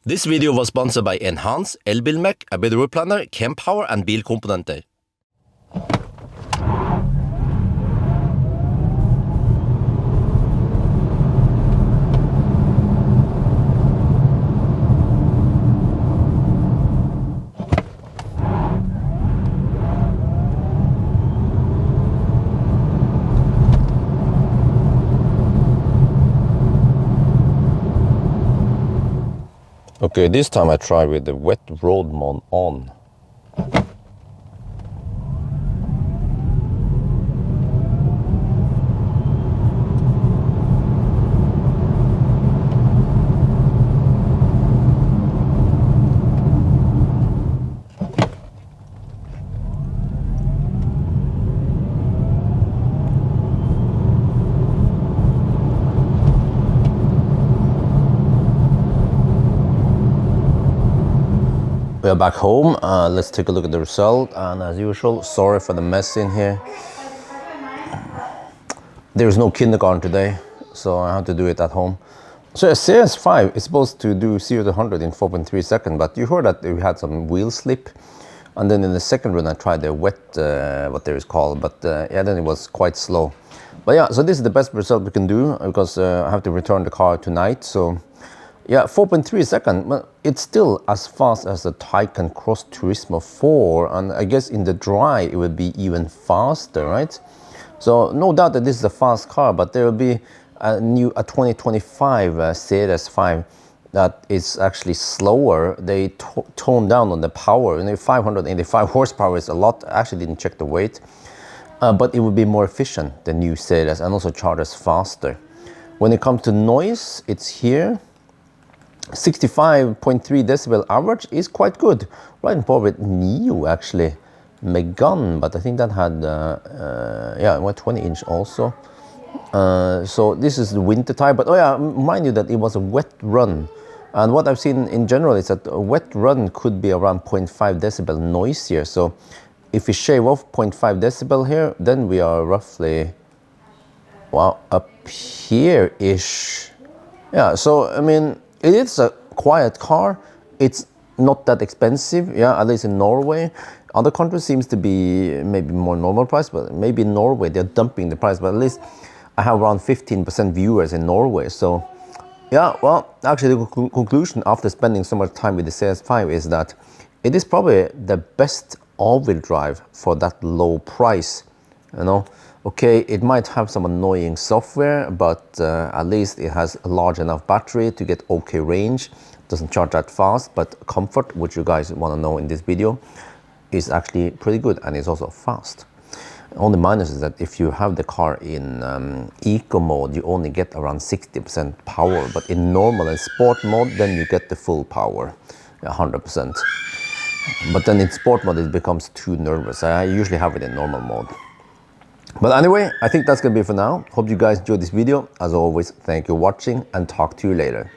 This video was sponsored by Enhance, Elbilmek, ABRP Planner, Kempower and bilkomponenter. Okay, this time I try with the wet road mode on. We are back home. Let's take a look at the result, and as usual, sorry for the mess in here. There is no kindergarten today, so I have to do it at home. So a CS5 is supposed to do 0 to 100 in 4.3 seconds, but you heard that we had some wheel slip, and then in the second run I tried the wet, what there is called, but yeah, then it was quite slow. But yeah, so this is the best result we can do, because I have to return the car tonight, so yeah, 4.3 seconds, but it's still as fast as the Taycan Cross Turismo 4, and I guess in the dry it would be even faster, right? So no doubt that this is a fast car, but there will be a 2025 CS5 that is actually slower. They toned down on the power, and 585 horsepower is a lot. I actually didn't check the weight, but it would be more efficient, the new CS, and also charges faster. When it comes to noise, it's here. 65.3 decibel average is quite good, right in par with Nio actually, Megane, but I think that had yeah, 20-inch also. So this is the winter tire, but oh yeah, mind you that it was a wet run, and what I've seen in general is that a wet run could be around 0.5 decibel noisier. So if we shave off 0.5 decibel here, then we are roughly, wow, up here ish. Yeah, so I mean, it is a quiet car. It's not that expensive, yeah, at least in Norway. Other countries seems to be maybe more normal price, but maybe in Norway they're dumping the price, but at least I have around 15% viewers in Norway. So yeah, well, actually the conclusion after spending so much time with the CS5 is that it is probably the best all-wheel drive for that low price, you know. Okay, it might have some annoying software, but at least it has a large enough battery to get okay range. Doesn't charge that fast, but comfort, which you guys want to know in this video, is actually pretty good, and it's also fast. Only minus is that if you have the car in eco mode, you only get around 60% power, but in normal and sport mode, then you get the full power, 100%. But then in sport mode, it becomes too nervous. I usually have it in normal mode. But anyway, I think that's gonna be it for now. Hope you guys enjoyed this video. As always, thank you for watching, and talk to you later.